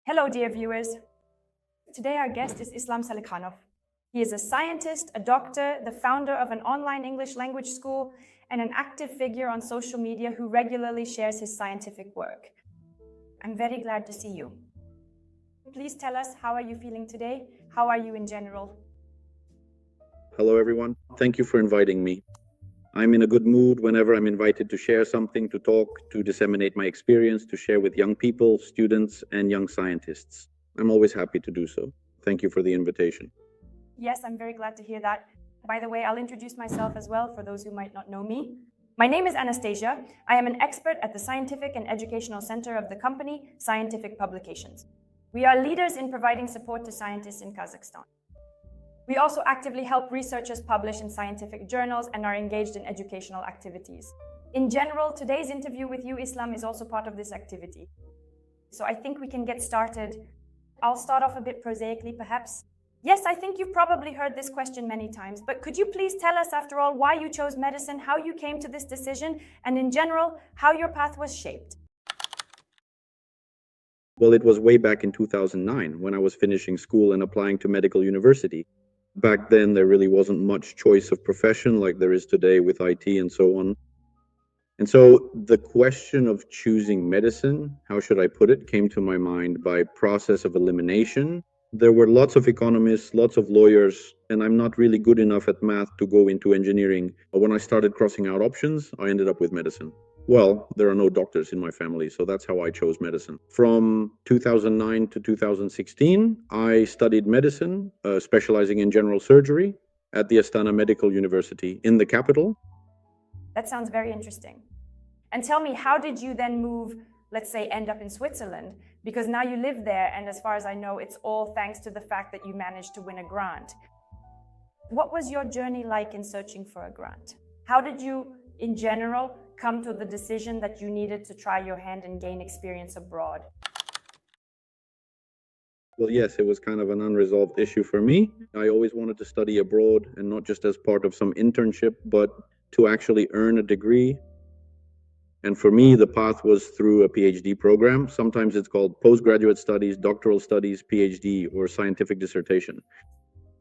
Hello, dear viewers. Today our guest is Islam Salikhanov. He is a scientist, a doctor, the founder of an online English language school, and an active figure on social media who regularly shares his scientific work. I'm very glad to see you. Please tell us, how are you feeling today? How are you in general? Hello, everyone. Thank you for inviting me. I'm in a good mood whenever I'm invited to share something, to talk, to disseminate my experience, to share with young people, students, and young scientists. I'm always happy to do so. Thank you for the invitation. Yes, I'm very glad to hear that. By the way, I'll introduce myself as well for those who might not know me. My name is Anastasia. I am an expert at the Scientific and Educational Center of the company, Scientific Publications. We are leaders in providing support to scientists in Kazakhstan. We also actively help researchers publish in scientific journals and are engaged in educational activities. In general, today's interview with you, Islam, is also part of this activity. So I think we can get started. I'll start off a bit prosaically, perhaps. Yes, I think you've probably heard this question many times, but could you please tell us, after all, why you chose medicine, how you came to this decision, and in general, how your path was shaped? Well, it was way back in 2009 when I was finishing school and applying to medical university. Back then, there really wasn't much choice of profession like there is today with IT and so on. And so the question of choosing medicine, how should I put it, came to my mind by process of elimination. There were lots of economists, lots of lawyers, and I'm not really good enough at math to go into engineering. But when I started crossing out options, I ended up with medicine. Well, there are no doctors in my family, so that's how I chose medicine. From 2009 to 2016, I studied medicine, specializing in general surgery at the Astana Medical University in the capital. That sounds very interesting. And tell me, how did you then move, let's say, end up in Switzerland? Because now you live there, and as far as I know, it's all thanks to the fact that you managed to win a grant. What was your journey like in searching for a grant? How did you, in general, come to the decision that you needed to try your hand and gain experience abroad? Well, yes, it was kind of an unresolved issue for me. I always wanted to study abroad, and not just as part of some internship, but to actually earn a degree. And for me, the path was through a PhD program. Sometimes it's called postgraduate studies, doctoral studies, PhD, or scientific dissertation.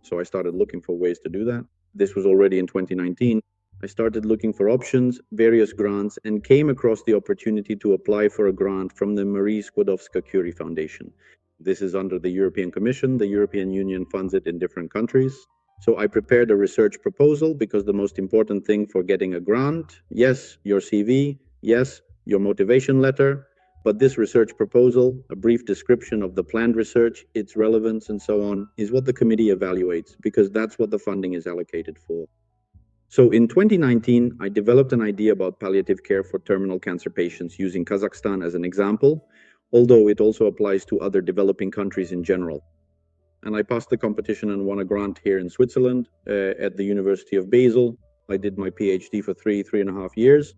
So I started looking for ways to do that. This was already in 2019. I started looking for options, various grants, and came across the opportunity to apply for a grant from the Marie Skłodowska-Curie Foundation. This is under the European Commission. The European Union funds it in different countries. So I prepared a research proposal because the most important thing for getting a grant, yes, your CV, yes, your motivation letter, but this research proposal, a brief description of the planned research, its relevance, and so on, is what the committee evaluates because that's what the funding is allocated for. So in 2019, I developed an idea about palliative care for terminal cancer patients using Kazakhstan as an example, although it also applies to other developing countries in general. And I passed the competition and won a grant here in Switzerland at the University of Basel. I did my PhD for three and a half years.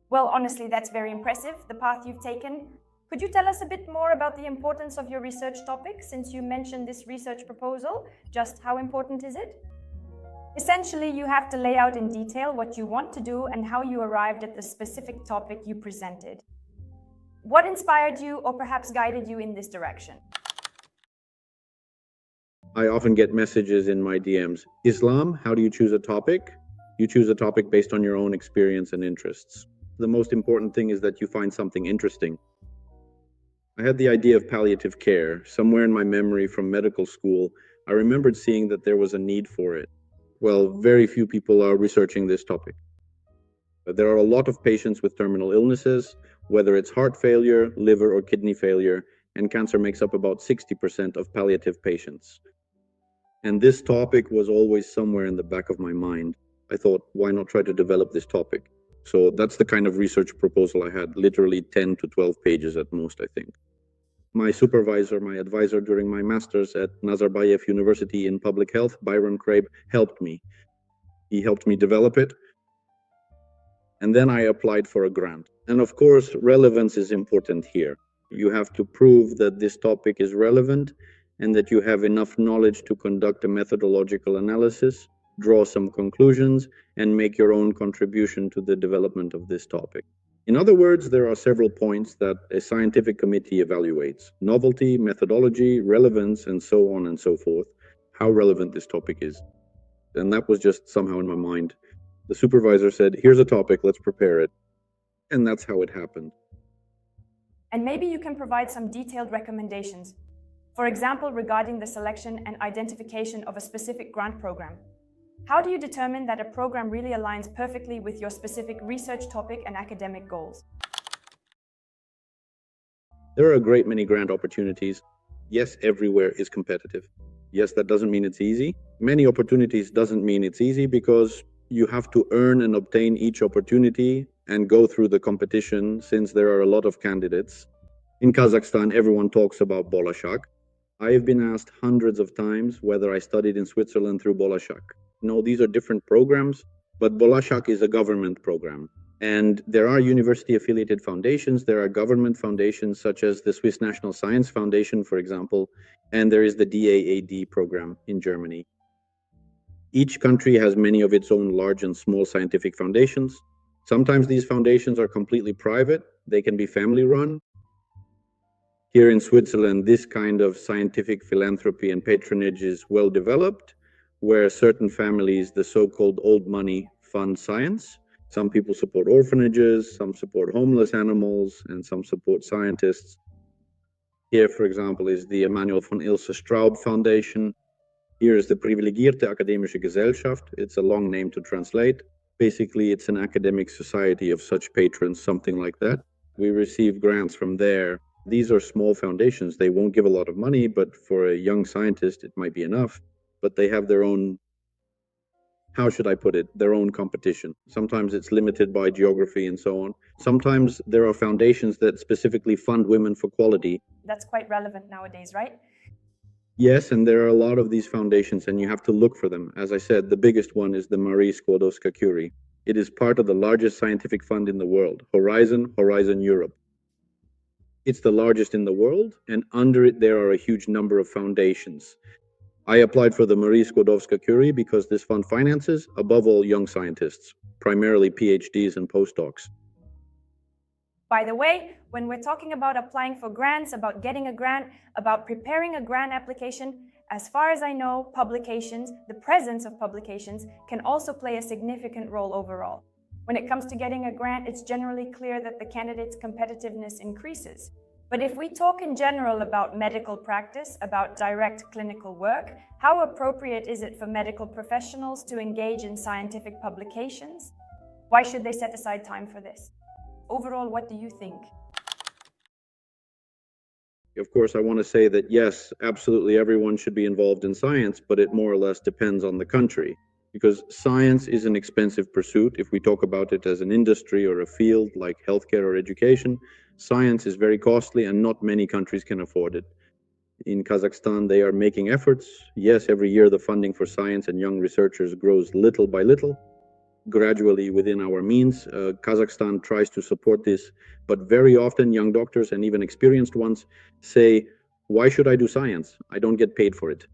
Well, honestly, that's very impressive, the path you've taken. Could you tell us a bit more about the importance of your research topic, since you mentioned this research proposal? Just how important is it? Essentially, you have to lay out in detail what you want to do and how you arrived at the specific topic you presented. What inspired you or perhaps guided you in this direction? I often get messages in my DMs. Islam, how do you choose a topic? You choose a topic based on your own experience and interests. The most important thing is that you find something interesting. I had the idea of palliative care. Somewhere in my memory from medical school, I remembered seeing that there was a need for it. Well, very few people are researching this topic. There are a lot of patients with terminal illnesses, whether it's heart failure, liver or kidney failure, and cancer makes up about 60% of palliative patients. And this topic was always somewhere in the back of my mind. I thought, why not try to develop this topic? So that's the kind of research proposal I had, literally 10 to 12 pages at most, I think. My supervisor, my advisor during my master's at Nazarbayev University in Public Health, Byron Crabe, helped me. He helped me develop it. And then I applied for a grant. And of course, relevance is important here. You have to prove that this topic is relevant and that you have enough knowledge to conduct a methodological analysis, draw some conclusions, and make your own contribution to the development of this topic. In other words, there are several points that a scientific committee evaluates: novelty, methodology, relevance, and so on and so forth, how relevant this topic is. And that was just somehow in my mind. The supervisor said, here's a topic, let's prepare it. And that's how it happened. And maybe you can provide some detailed recommendations. For example, regarding the selection and identification of a specific grant program. How do you determine that a program really aligns perfectly with your specific research topic and academic goals? There are a great many grant opportunities. Yes, everywhere is competitive. Yes, that doesn't mean it's easy. Many opportunities doesn't mean it's easy because you have to earn and obtain each opportunity and go through the competition since there are a lot of candidates. In Kazakhstan, everyone talks about Bolashak. I have been asked hundreds of times whether I studied in Switzerland through Bolashak. No, these are different programs, but Bolashak is a government program. And there are university-affiliated foundations, there are government foundations such as the Swiss National Science Foundation, for example, and there is the DAAD program in Germany. Each country has many of its own large and small scientific foundations. Sometimes these foundations are completely private, they can be family-run. Here in Switzerland, this kind of scientific philanthropy and patronage is well developed, where certain families, the so-called old money, fund science. Some people support orphanages, some support homeless animals, and some support scientists. Here, for example, is the Emanuel von Ilse Straub Foundation. Here is the Privilegierte Akademische Gesellschaft. It's a long name to translate. Basically, it's an academic society of such patrons, something like that. We receive grants from there. These are small foundations. They won't give a lot of money, but for a young scientist, it might be enough. But they have their own, how should I put it, their own competition. Sometimes it's limited by geography and so on. Sometimes there are foundations that specifically fund women for quality. That's quite relevant nowadays, right? Yes, and there are a lot of these foundations, and you have to look for them. As I said, the biggest one is the Marie Skłodowska-Curie. It is part of the largest scientific fund in the world, Horizon Europe. It's the largest in the world, and under it there are a huge number of foundations. I applied for the Marie Skłodowska-Curie because this fund finances, above all, young scientists, primarily PhDs and postdocs. By the way, when we're talking about applying for grants, about getting a grant, about preparing a grant application, as far as I know, publications, the presence of publications, can also play a significant role overall. When it comes to getting a grant, it's generally clear that the candidate's competitiveness increases. But if we talk in general about medical practice, about direct clinical work, how appropriate is it for medical professionals to engage in scientific publications? Why should they set aside time for this? Overall, what do you think? Of course, I want to say that yes, absolutely everyone should be involved in science, but it more or less depends on the country. Because science is an expensive pursuit. If we talk about it as an industry or a field like healthcare or education, science is very costly and not many countries can afford it. In Kazakhstan, they are making efforts. Yes, every year the funding for science and young researchers grows little by little, gradually within our means. Kazakhstan tries to support this, but very often young doctors and even experienced ones say, why should I do science? I don't get paid for it.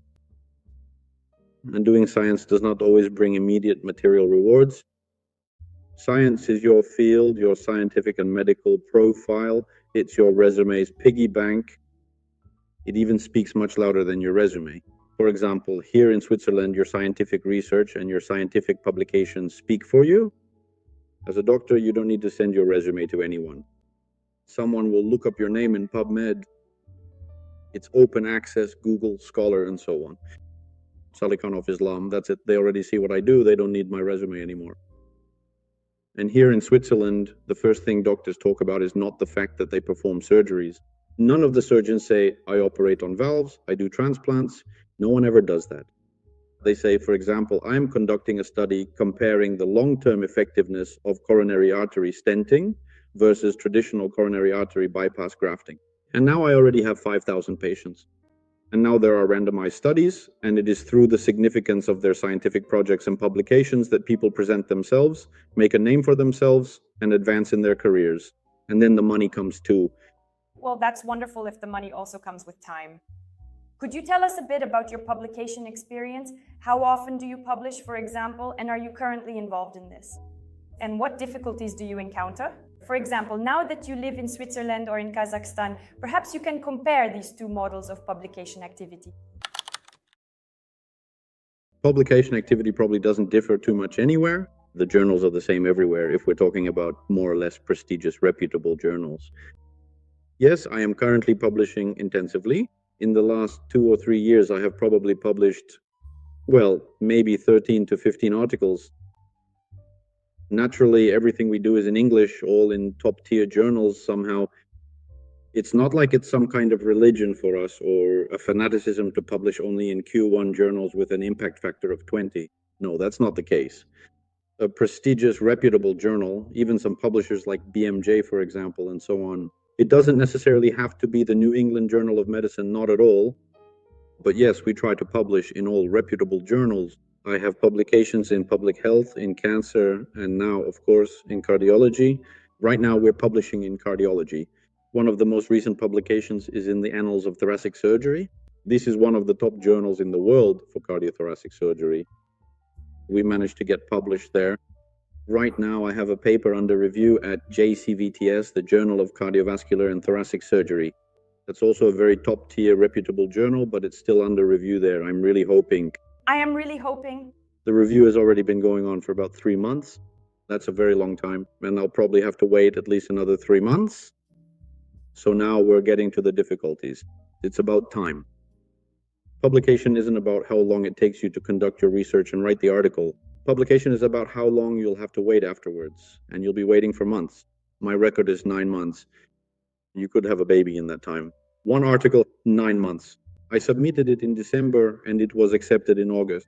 And doing science does not always bring immediate material rewards. Science is your field, your scientific and medical profile. It's your resume's piggy bank. It even speaks much louder than your resume. For example, here in Switzerland, your scientific research and your scientific publications speak for you. As a doctor, you don't need to send your resume to anyone. Someone will look up your name in PubMed. It's open access, Google, Scholar, and so on. Salikhanov, Islam, that's it. They already see what I do. They don't need my resume anymore. And here in Switzerland, the first thing doctors talk about is not the fact that they perform surgeries. None of the surgeons say, I operate on valves, I do transplants. No one ever does that. They say, for example, I'm conducting a study comparing the long-term effectiveness of coronary artery stenting versus traditional coronary artery bypass grafting. And now I already have 5,000 patients. And now there are randomized studies, and it is through the significance of their scientific projects and publications that people present themselves, make a name for themselves, and advance in their careers. And then the money comes too. Well, that's wonderful if the money also comes with time. Could you tell us a bit about your publication experience? How often do you publish, for example, and are you currently involved in this? And what difficulties do you encounter? For example, now that you live in Switzerland or in Kazakhstan, perhaps you can compare these two models of publication activity. Publication activity probably doesn't differ too much anywhere. The journals are the same everywhere if we're talking about more or less prestigious, reputable journals. Yes, I am currently publishing intensively. In the last 2 or 3 years, I have probably published, well, maybe 13 to 15 articles. Naturally, everything we do is in English, all in top-tier journals somehow. It's not like it's some kind of religion for us or a fanaticism to publish only in Q1 journals with an impact factor of 20. No, that's not the case. A prestigious, reputable journal, even some publishers like BMJ, for example, and so on. It doesn't necessarily have to be the New England Journal of Medicine, not at all. But yes, we try to publish in all reputable journals. I have publications in public health, in cancer, and now, of course, in cardiology. Right now, we're publishing in cardiology. One of the most recent publications is in the Annals of Thoracic Surgery. This is one of the top journals in the world for cardiothoracic surgery. We managed to get published there. Right now, I have a paper under review at JCVTS, the Journal of Cardiovascular and Thoracic Surgery. That's also a very top-tier, reputable journal, but it's still under review there. I'm really hoping. I am really hoping. The review has already been going on for about 3 months. That's a very long time, and I'll probably have to wait at least another 3 months. So now we're getting to the difficulties. It's about time. Publication isn't about how long it takes you to conduct your research and write the article. Publication is about how long you'll have to wait afterwards, and you'll be waiting for months. My record is 9 months. You could have a baby in that time. One article, 9 months. I submitted it in December and it was accepted in August.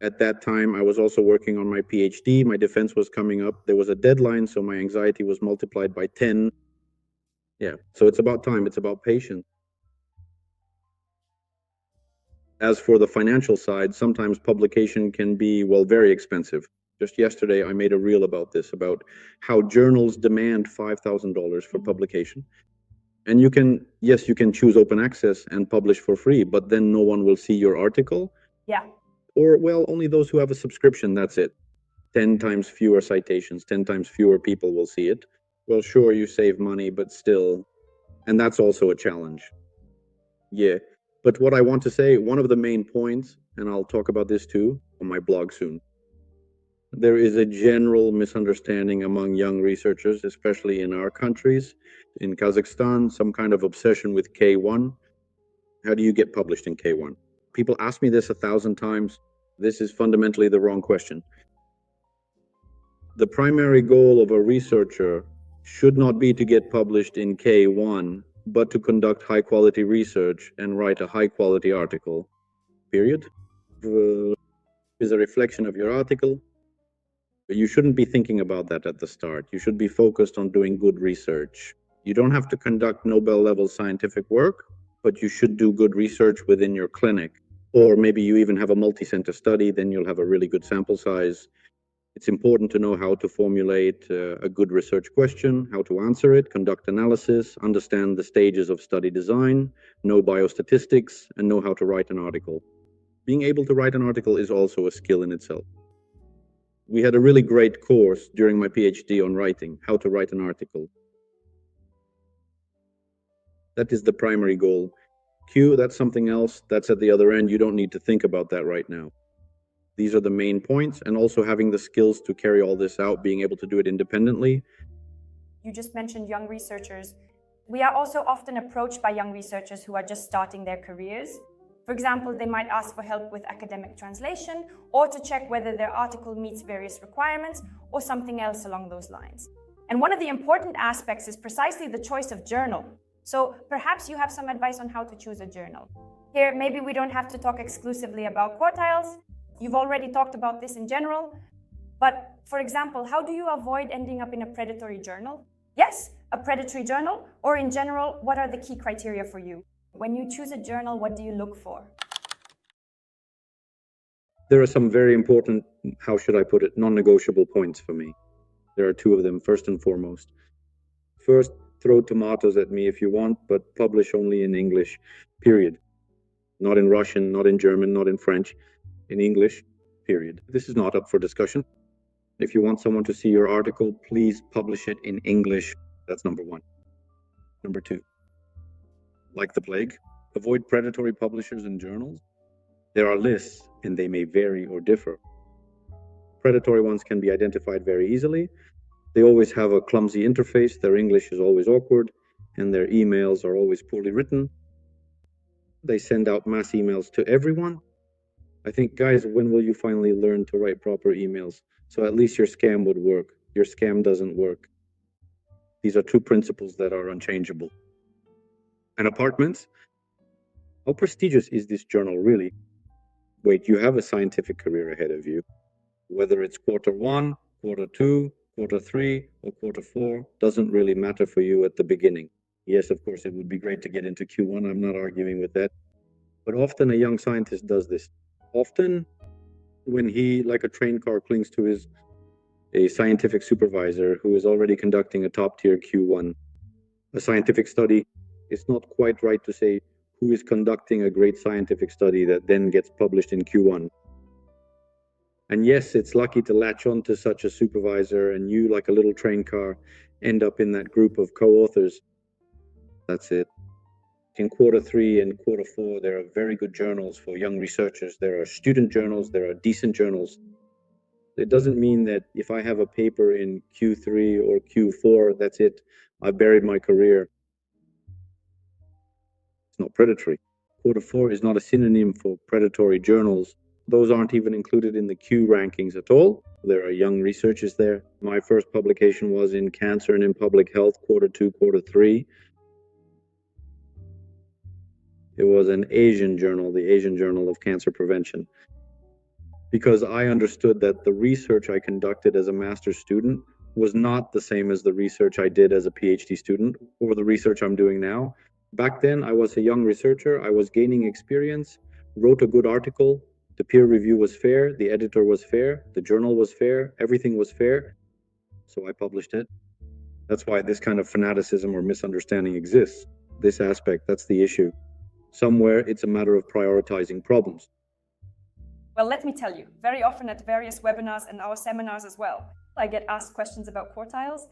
At that time, I was also working on my PhD. My defense was coming up. There was a deadline, so my anxiety was multiplied by 10. Yeah, so it's about time. It's about patience. As for the financial side, sometimes publication can be, well, very expensive. Just yesterday, I made a reel about this, about how journals demand $5,000 for publication. And you can, yes, you can choose open access and publish for free, but then no one will see your article. Yeah. Or, well, only those who have a subscription, that's it. 10 times fewer citations, 10 times fewer people will see it. Well, sure, you save money, but still, and that's also a challenge. Yeah. But what I want to say, one of the main points, and I'll talk about this too on my blog soon, there is a general misunderstanding among young researchers, especially in our countries. In Kazakhstan, some kind of obsession with K1. How do you get published in K1? People ask me this 1,000 times. This is fundamentally the wrong question. The primary goal of a researcher should not be to get published in K1, but to conduct high-quality research and write a high-quality article, period. Is a reflection of your article. But you shouldn't be thinking about that at the start. You should be focused on doing good research. You don't have to conduct Nobel-level scientific work, but you should do good research within your clinic. Or maybe you even have a multi-center study, then you'll have a really good sample size. It's important to know how to formulate a good research question, how to answer it, conduct analysis, understand the stages of study design, know biostatistics, and know how to write an article. Being able to write an article is also a skill in itself. We had a really great course during my PhD on writing, how to write an article. That is the primary goal. Q, that's something else. That's at the other end. You don't need to think about that right now. These are the main points, and also having the skills to carry all this out, being able to do it independently. You just mentioned young researchers. We are also often approached by young researchers who are just starting their careers. For example, they might ask for help with academic translation or to check whether their article meets various requirements or something else along those lines. And one of the important aspects is precisely the choice of journal. So perhaps you have some advice on how to choose a journal. Here, maybe we don't have to talk exclusively about quartiles. You've already talked about this in general. But for example, how do you avoid ending up in a predatory journal? Yes, a predatory journal, or in general, what are the key criteria for you? When you choose a journal, what do you look for? There are some very important, how should I put it, non-negotiable points for me. There are 2 of them, first and foremost. First, throw tomatoes at me if you want, but publish only in English, period. Not in Russian, not in German, not in French, in English, period. This is not up for discussion. If you want someone to see your article, please publish it in English. That's number one. Number two, like the plague, avoid predatory publishers and journals. There are lists, and they may vary or differ. Predatory ones can be identified very easily. They always have a clumsy interface, their English is always awkward, and their emails are always poorly written. They send out mass emails to everyone. I think, guys, when will you finally learn to write proper emails? So at least your scam would work. Your scam doesn't work. These are two principles that are unchangeable. And apartments? How prestigious is this journal really? Wait, you have a scientific career ahead of you. Whether it's quarter one, quarter two, quarter three, or quarter four, doesn't really matter for you at the beginning. Yes, of course, it would be great to get into Q1. I'm not arguing with that. But often a young scientist does this. Often when he, like a train car, clings to a scientific supervisor who is already conducting a top-tier Q1, a scientific study, it's not quite right to say who is conducting a great scientific study that then gets published in Q1. And yes, it's lucky to latch on to such a supervisor, and you, like a little train car, end up in that group of co-authors. That's it. In quarter three and quarter four, there are very good journals for young researchers. There are student journals, there are decent journals. It doesn't mean that if I have a paper in Q3 or Q4, that's it. I buried my career. It's not predatory. Quarter four is not a synonym for predatory journals. Those aren't even included in the Q rankings at all. There are young researchers there. My first publication was in Cancer and in Public Health, quarter two, quarter three. It was an Asian journal, the Asian Journal of Cancer Prevention. Because I understood that the research I conducted as a master's student was not the same as the research I did as a PhD student or the research I'm doing now. Back then, I was a young researcher. I was gaining experience, wrote a good article. The peer review was fair. The editor was fair. The journal was fair. Everything was fair. So I published it. That's why this kind of fanaticism or misunderstanding exists. This aspect, that's the issue. Somewhere, it's a matter of prioritizing problems. Well, let me tell you, very often at various webinars and our seminars as well, I get asked questions about quartiles.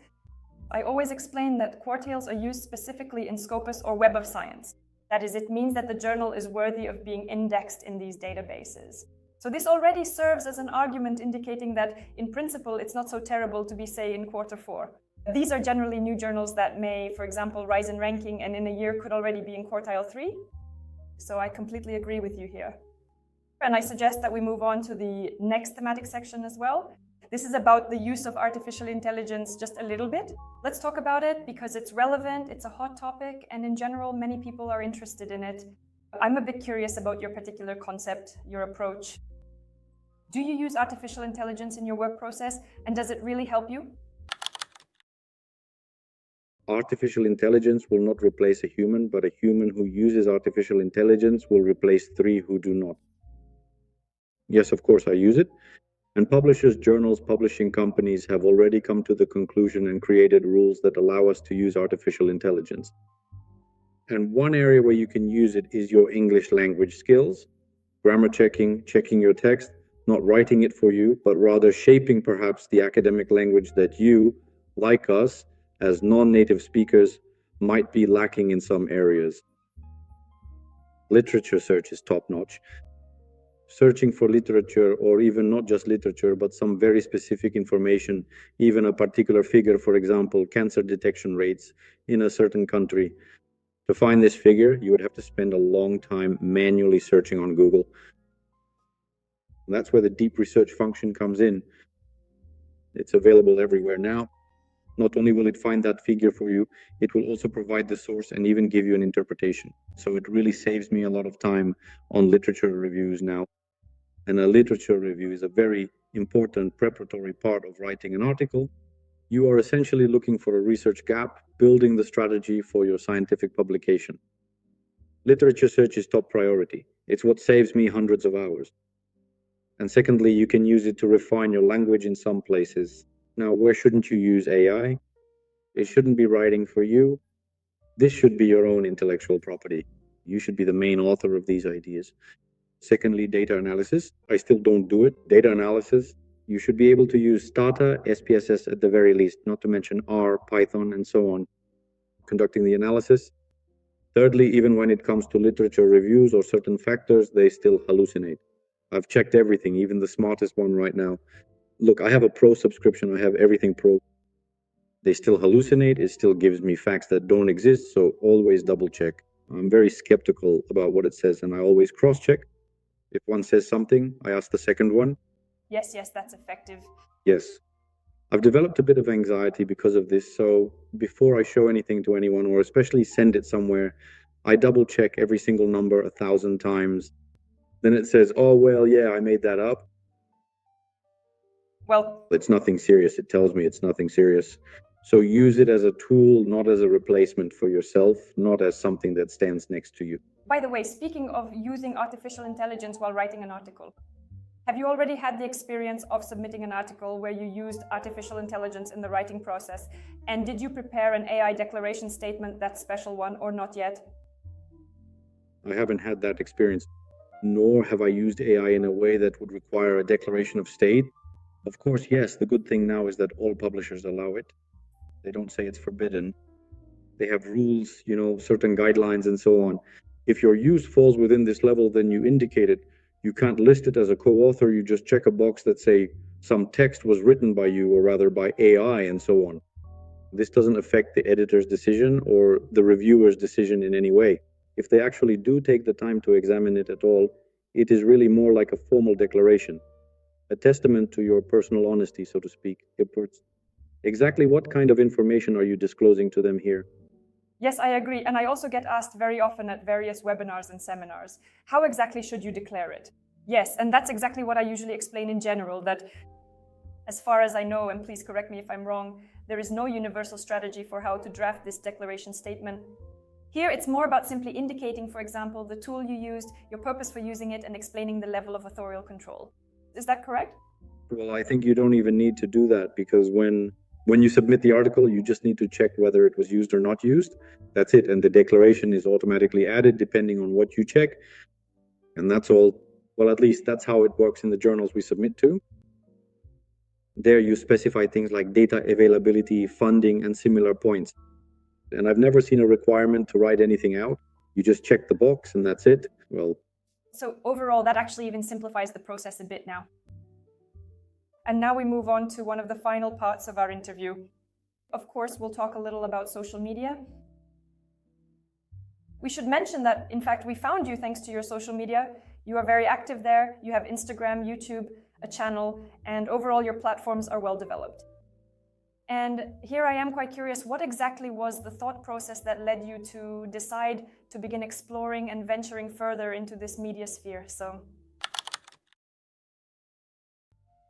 I always explain that quartiles are used specifically in Scopus or Web of Science. That is, it means that the journal is worthy of being indexed in these databases. So this already serves as an argument indicating that, in principle, it's not so terrible to be, say, in quarter four. These are generally new journals that may, for example, rise in ranking and in a year could already be in quartile 3. So I completely agree with you here. And I suggest that we move on to the next thematic section as well. This is about the use of artificial intelligence just a little bit. Let's talk about it because it's relevant, it's a hot topic, and in general, many people are interested in it. I'm a bit curious about your particular concept, your approach. Do you use artificial intelligence in your work process, and does it really help you? Artificial intelligence will not replace a human, but a human who uses artificial intelligence will replace 3 who do not. Yes, of course, I use it. And publishers, journals, publishing companies have already come to the conclusion and created rules that allow us to use artificial intelligence. And one area where you can use it is your English language skills, grammar checking, checking your text, not writing it for you, but rather shaping perhaps the academic language that you, like us, as non-native speakers, might be lacking in some areas. Literature search is top-notch. Searching for literature, or even not just literature, but some very specific information, even a particular figure, for example, cancer detection rates in a certain country. To find this figure, you would have to spend a long time manually searching on Google. And that's where the deep research function comes in. It's available everywhere now. Not only will it find that figure for you, it will also provide the source and even give you an interpretation. So it really saves me a lot of time on literature reviews now. And a literature review is a very important preparatory part of writing an article. You are essentially looking for a research gap, building the strategy for your scientific publication. Literature search is top priority. It's what saves me hundreds of hours. And secondly, you can use it to refine your language in some places. Now, where shouldn't you use AI? It shouldn't be writing for you. This should be your own intellectual property. You should be the main author of these ideas. Secondly, data analysis. I still don't do it. Data analysis, You should be able to use Stata, SPSS at the very least, not to mention R, Python, and so on, conducting the analysis. Thirdly, even when it comes to literature reviews or certain factors, they still hallucinate. I've checked everything, even the smartest one right now. Look, I have a pro subscription, I have everything pro. They still hallucinate, it still gives me facts that don't exist, so always double check. I'm very skeptical about what it says, and I always cross check. If one says something, I ask the second one. Yes, that's effective. Yes. I've developed a bit of anxiety because of this, so before I show anything to anyone, or especially send it somewhere, I double check every single number 1,000 times. Then it says, oh, well, yeah, I made that up. Well, It's nothing serious. It tells me it's nothing serious. So use it as a tool, not as a replacement for yourself, not as something that stands next to you. by the way, speaking of using artificial intelligence while writing an article, have you already had the experience of submitting an article where you used artificial intelligence in the writing process? And did you prepare an AI declaration statement, that special one, or not yet? I haven't had that experience, nor have I used AI in a way that would require a declaration of state. Of course, yes, the good thing now is that all publishers allow it. They don't say it's forbidden. They have rules, certain guidelines and so on. If your use falls within this level, then you indicate it. You can't list it as a co-author. You just check a box that say some text was written by you, or rather by AI and so on. This doesn't affect the editor's decision or the reviewer's decision in any way. If they actually do take the time to examine it at all, it is really more like a formal declaration, a testament to your personal honesty, so to speak. Exactly what kind of information are you disclosing to them here? Yes, I agree. And I also get asked very often at various webinars and seminars, how exactly should you declare it? Yes, and that's exactly what I usually explain in general, that as far as I know, and please correct me if I'm wrong, there is no universal strategy for how to draft this declaration statement. Here, it's more about simply indicating, for example, the tool you used, your purpose for using it, and explaining the level of authorial control. Is that correct? Well, I think you don't even need to do that, because when you submit the article, you just need to check whether it was used or not used. That's it. And the declaration is automatically added depending on what you check. And that's all. Well, at least that's how it works in the journals we submit to. There you specify things like data availability, funding, and similar points. And I've never seen a requirement to write anything out. You just check the box and that's it. Well, so overall, that actually even simplifies the process a bit now. And now we move on to one of the final parts of our interview. Of course, we'll talk a little about social media. We should mention that, in fact, we found you thanks to your social media. You are very active there. You have Instagram, YouTube, a channel, and overall your platforms are well developed. And here I am quite curious, what exactly was the thought process that led you to decide to begin exploring and venturing further into this media sphere?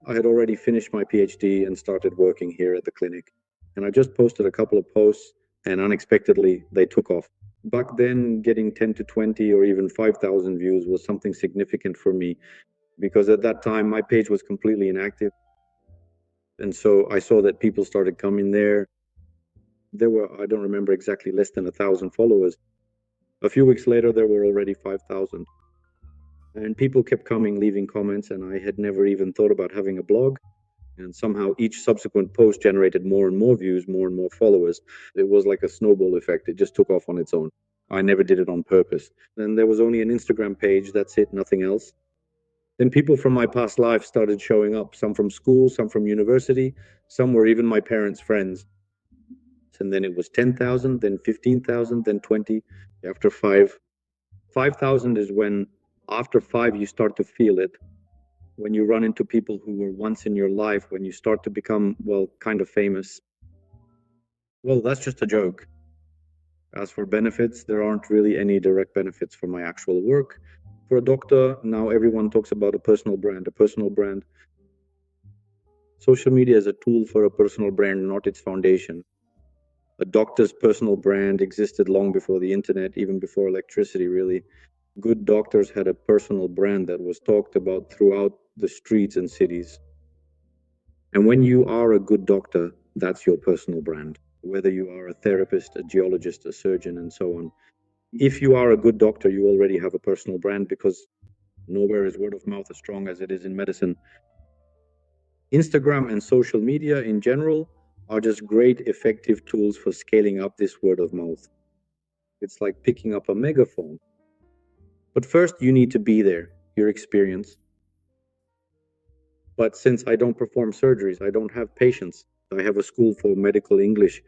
I had already finished my PhD and started working here at the clinic. And I just posted a couple of posts and unexpectedly they took off. Back then, getting 10 to 20 or even 5,000 views was something significant for me, because at that time my page was completely inactive. And so I saw that people started coming there. There were, I don't remember exactly, less than 1,000 followers. A few weeks later, there were already 5,000. And people kept coming, leaving comments, and I had never even thought about having a blog. And somehow each subsequent post generated more and more views, more and more followers. It was like a snowball effect. It just took off on its own. I never did it on purpose. Then there was only an Instagram page, that's it, nothing else. Then people from my past life started showing up, some from school, some from university, some were even my parents' friends. And then it was 10,000, then 15,000, then 20, after 5. 5,000 is when, after 5, you start to feel it. When you run into people who were once in your life, when you start to become, well, kind of famous. Well, that's just a joke. As for benefits, there aren't really any direct benefits for my actual work. For a doctor, now everyone talks about a personal brand. Social media is a tool for a personal brand, not its foundation. A doctor's personal brand existed long before the internet, even before electricity, really. Good doctors had a personal brand that was talked about throughout the streets and cities. And when you are a good doctor, that's your personal brand. Whether you are a therapist, a geologist, a surgeon, and so on. If you are a good doctor, you already have a personal brand, because nowhere is word of mouth as strong as it is in medicine. Instagram and social media in general are just great, effective tools for scaling up this word of mouth. It's like picking up a megaphone. But first, you need to be there, your experience. But since I don't perform surgeries, I don't have patients. I have a school for medical English.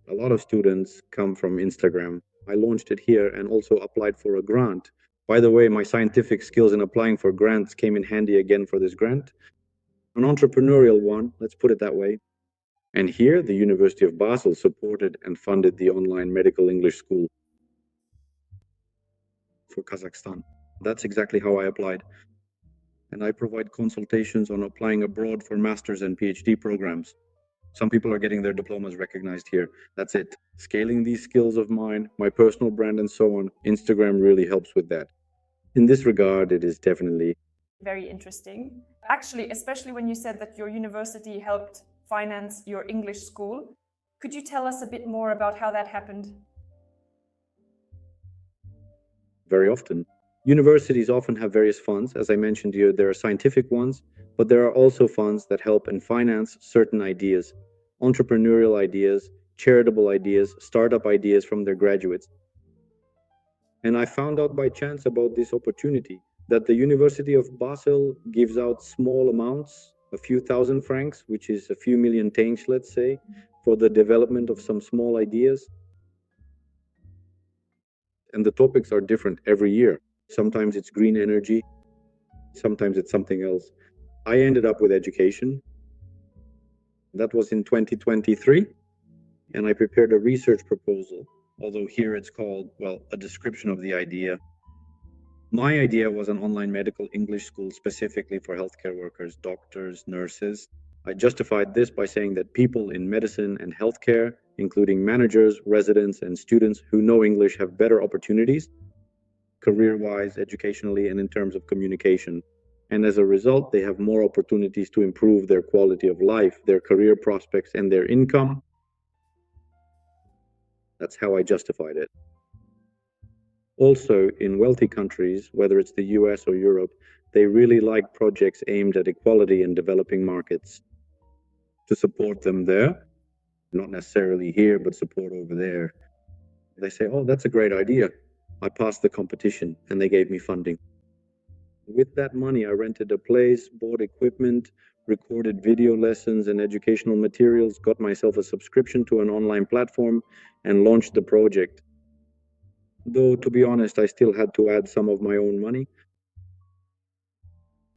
A lot of students come from Instagram. I launched it here and also applied for a grant. By the way, my scientific skills in applying for grants came in handy again for this grant. An entrepreneurial one, let's put it that way. And here, the University of Basel supported and funded the online medical English school for Kazakhstan. That's exactly how I applied. And I provide consultations on applying abroad for master's and PhD programs. Some people are getting their diplomas recognized here. That's it. Scaling these skills of mine, my personal brand, and so on, Instagram really helps with that. In this regard, it is definitely very interesting. Actually, especially when you said that your university helped finance your English school, could you tell us a bit more about how that happened? Very often. Universities often have various funds. As I mentioned here, there are scientific ones, but there are also funds that help and finance certain ideas, entrepreneurial ideas, charitable ideas, startup ideas from their graduates. And I found out by chance about this opportunity that the University of Basel gives out small amounts, a few thousand francs, which is a few million tanks, let's say, for the development of some small ideas. And the topics are different every year. Sometimes it's green energy, sometimes it's something else. I ended up with education. That was in 2023, and I prepared a research proposal, although here it's called, well, a description of the idea. My idea was an online medical English school specifically for healthcare workers, doctors, nurses. I justified this by saying that people in medicine and healthcare, including managers, residents, and students who know English, have better opportunities, career-wise, educationally, and in terms of communication. And as a result, they have more opportunities to improve their quality of life, their career prospects, and their income. That's how I justified it. Also, in wealthy countries, whether it's the US or Europe, they really like projects aimed at equality in developing markets. To support them there, not necessarily here, but support over there. They say, oh, that's a great idea. I passed the competition and they gave me funding. With that money, I rented a place, bought equipment, recorded video lessons and educational materials, got myself a subscription to an online platform, and launched the project. Though, to be honest, I still had to add some of my own money.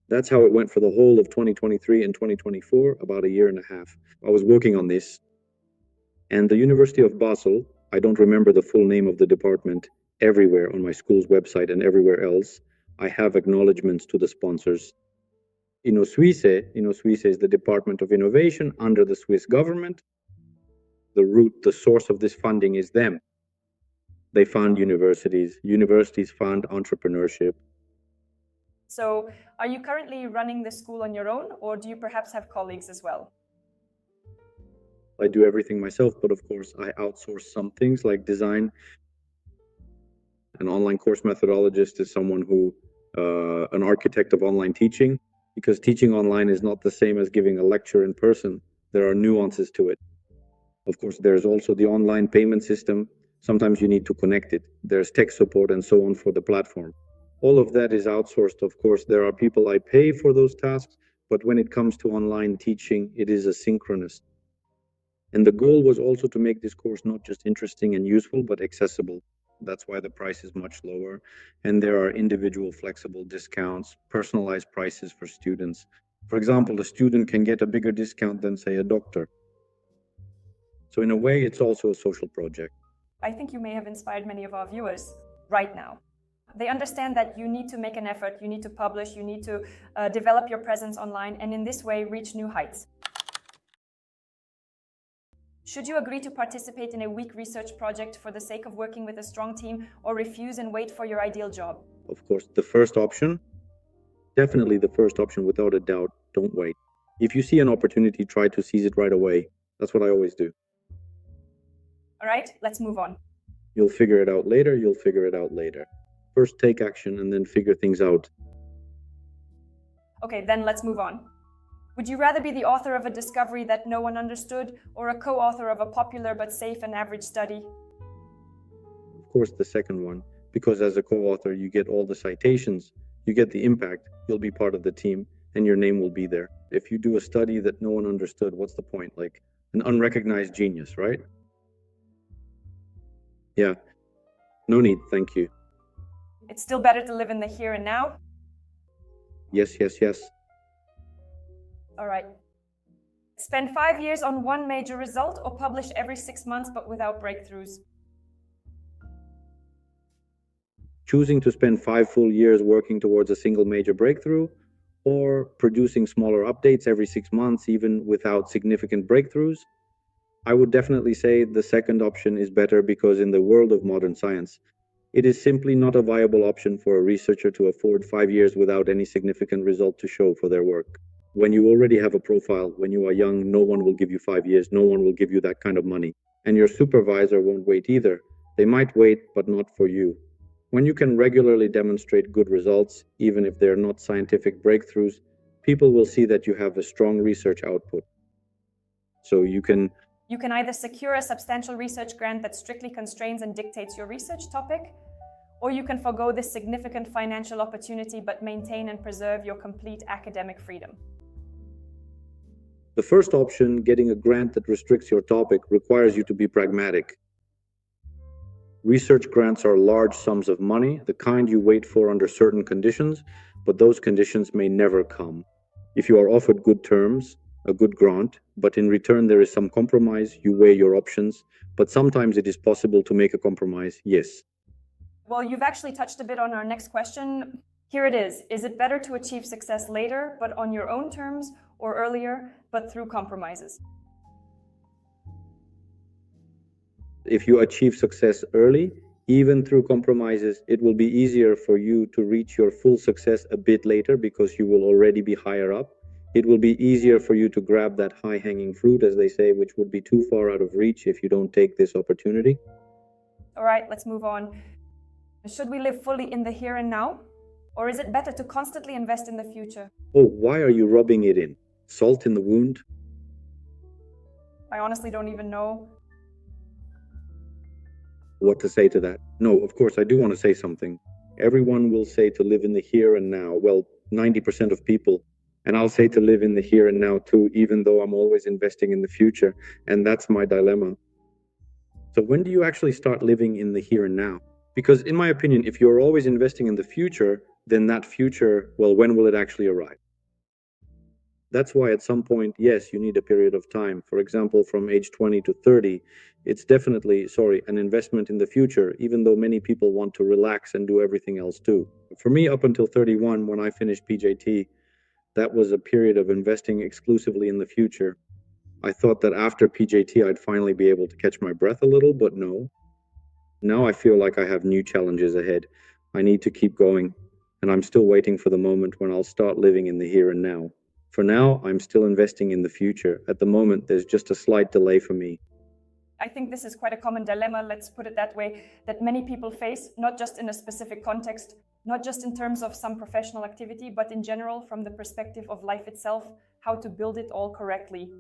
That's how it went for the whole of 2023 and 2024, about a year and a half. I was working on this. And the University of Basel, I don't remember the full name of the department, everywhere on my school's website and everywhere else, I have acknowledgements to the sponsors. Innosuisse is the Department of Innovation under the Swiss government. The source of this funding is them. They fund universities. Universities fund entrepreneurship. So, are you currently running the school on your own, or do you perhaps have colleagues as well? I do everything myself, but of course, I outsource some things like design. An online course methodologist is someone who, an architect of online teaching, because teaching online is not the same as giving a lecture in person. There are nuances to it. Of course, there's also the online payment system. Sometimes you need to connect it. There's tech support and so on for the platform. All of that is outsourced, of course. There are people I pay for those tasks, but when it comes to online teaching, it is asynchronous. And the goal was also to make this course not just interesting and useful, but accessible. That's why the price is much lower. And there are individual flexible discounts, personalized prices for students. For example, a student can get a bigger discount than, say, a doctor. So in a way, it's also a social project. I think you may have inspired many of our viewers right now. They understand that you need to make an effort, you need to publish, you need to develop your presence online, and in this way reach new heights. Should you agree to participate in a weak research project for the sake of working with a strong team, or refuse and wait for your ideal job? Of course, the first option, definitely the first option, without a doubt. Don't wait. If you see an opportunity, try to seize it right away. That's what I always do. All right, let's move on. You'll figure it out later, you'll figure it out later. First take action and then figure things out. Okay, then let's move on. Would you rather be the author of a discovery that no one understood or a co-author of a popular but safe and average study? Of course, the second one, because as a co-author, you get all the citations, you get the impact, you'll be part of the team, and your name will be there. If you do a study that no one understood, what's the point? Like an unrecognized genius, right? Yeah, no need, thank you. It's still better to live in the here and now? Yes, yes, yes. All right. Spend 5 years on one major result or publish every 6 months but without breakthroughs? Choosing to spend 5 full years working towards a single major breakthrough, or producing smaller updates every 6 months even without significant breakthroughs, I would definitely say the second option is better, because in the world of modern science, it is simply not a viable option for a researcher to afford 5 years without any significant result to show for their work. When you already have a profile, when you are young, no one will give you 5 years, no one will give you that kind of money. And your supervisor won't wait either. They might wait, but not for you. When you can regularly demonstrate good results, even if they're not scientific breakthroughs, people will see that you have a strong research output. So you can either secure a substantial research grant that strictly constrains and dictates your research topic, or you can forego this significant financial opportunity but maintain and preserve your complete academic freedom. The first option, getting a grant that restricts your topic, requires you to be pragmatic. Research grants are large sums of money, the kind you wait for under certain conditions, but those conditions may never come. If you are offered good terms, a good grant, but in return there is some compromise, you weigh your options, but sometimes it is possible to make a compromise, yes. Well, you've actually touched a bit on our next question. Here it is. Is it better to achieve success later, but on your own terms, or earlier, but through compromises? If you achieve success early, even through compromises, it will be easier for you to reach your full success a bit later, because you will already be higher up. It will be easier for you to grab that high-hanging fruit, as they say, which would be too far out of reach if you don't take this opportunity. All right, let's move on. Should we live fully in the here and now? Or is it better to constantly invest in the future? Oh, why are you rubbing it in? Salt in the wound? I honestly don't even know what to say to that. No, of course, I do want to say something. Everyone will say to live in the here and now. Well, 90% of people. And I'll say to live in the here and now too, even though I'm always investing in the future. And that's my dilemma. So when do you actually start living in the here and now? Because in my opinion, if you're always investing in the future, then that future, well, when will it actually arrive? That's why at some point, yes, you need a period of time. For example, from age 20 to 30, it's definitely, an investment in the future, even though many people want to relax and do everything else too. For me, up until 31, when I finished PJT, that was a period of investing exclusively in the future. I thought that after PJT, I'd finally be able to catch my breath a little, but no. Now I feel like I have new challenges ahead. I need to keep going, and I'm still waiting for the moment when I'll start living in the here and now. For now, I'm still investing in the future. At the moment, there's just a slight delay for me. I think this is quite a common dilemma, let's put it that way, that many people face, not just in a specific context, not just in terms of some professional activity, but in general from the perspective of life itself, how to build it all correctly.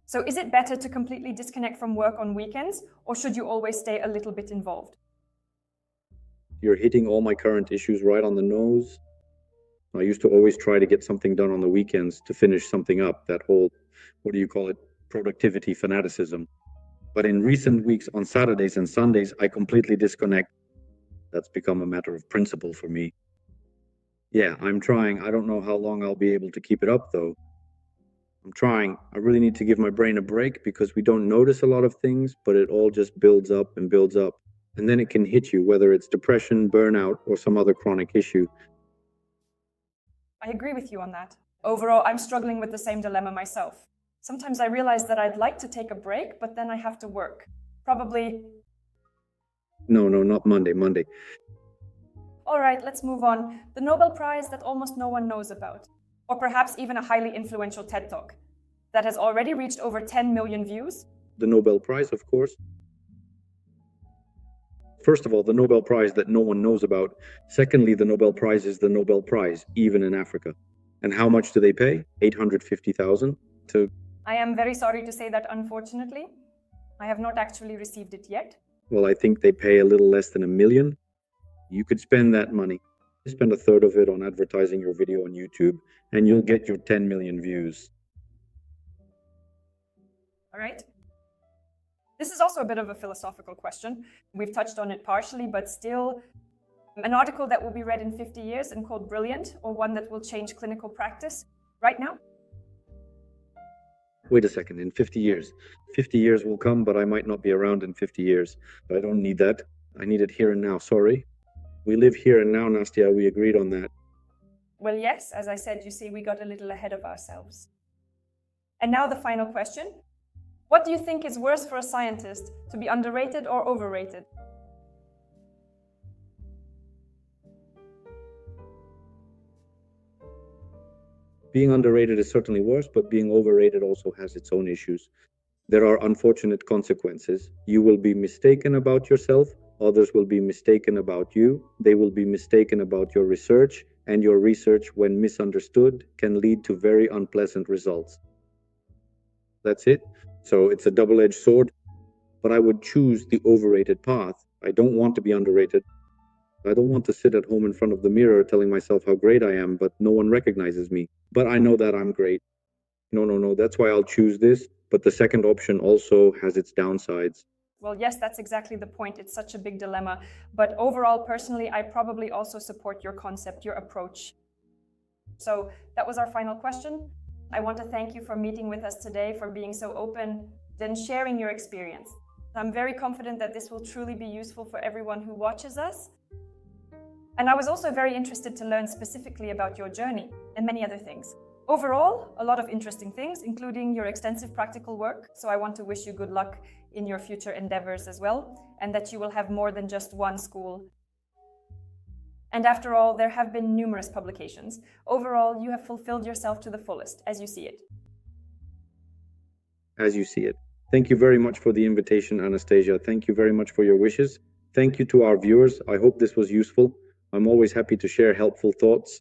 So is it better to completely disconnect from work on weekends, or should you always stay a little bit involved? You're hitting all my current issues right on the nose. I used to always try to get something done on the weekends to finish something up, that whole, productivity fanaticism. But in recent weeks, on Saturdays and Sundays, I completely disconnect. That's become a matter of principle for me. Yeah, I'm trying. I don't know how long I'll be able to keep it up, though. I'm trying. I really need to give my brain a break, because we don't notice a lot of things, but it all just builds up and builds up. And then it can hit you, whether it's depression, burnout, or some other chronic issue. I agree with you on that. Overall, I'm struggling with the same dilemma myself. Sometimes I realize that I'd like to take a break, but then I have to work. Probably... No, not Monday. All right, let's move on. The Nobel Prize that almost no one knows about. Or perhaps even a highly influential TED Talk that has already reached over 10 million views. The Nobel Prize, of course. First of all, the Nobel Prize that no one knows about. Secondly, the Nobel Prize is the Nobel Prize, even in Africa. And how much do they pay? 850,000 to, I am very sorry to say that unfortunately, I have not actually received it yet. well, I think they pay a little less than 1 million. You could spend that money. Spend a third of it on advertising your video on YouTube, and you'll get your 10 million views. All right. This is also a bit of a philosophical question. We've touched on it partially, but still, an article that will be read in 50 years and called brilliant, or one that will change clinical practice right now? Wait a second, in 50 years. 50 years will come, but I might not be around in 50 years. I don't need that. I need it here and now, sorry. We live here and now, Nastya, we agreed on that. Well, yes, as I said, you see, we got a little ahead of ourselves. And now the final question. What do you think is worse for a scientist, to be underrated or overrated? Being underrated is certainly worse, but being overrated also has its own issues. There are unfortunate consequences. You will be mistaken about yourself. Others will be mistaken about you. They will be mistaken about your research, and your research, when misunderstood, can lead to very unpleasant results. That's it. So it's a double-edged sword, but I would choose the overrated path. I don't want to be underrated. I don't want to sit at home in front of the mirror telling myself how great I am, but no one recognizes me. But I know that I'm great. No. That's why I'll choose this. But the second option also has its downsides. Well, yes, that's exactly the point. It's such a big dilemma. But overall, personally, I probably also support your concept, your approach. So that was our final question. I want to thank you for meeting with us today, for being so open and sharing your experience. I'm very confident that this will truly be useful for everyone who watches us. And I was also very interested to learn specifically about your journey and many other things. Overall, a lot of interesting things, including your extensive practical work. So I want to wish you good luck in your future endeavors as well, and that you will have more than just one school. And after all, there have been numerous publications. Overall, you have fulfilled yourself to the fullest, as you see it. As you see it. Thank you very much for the invitation, Anastasia. Thank you very much for your wishes. Thank you to our viewers. I hope this was useful. I'm always happy to share helpful thoughts.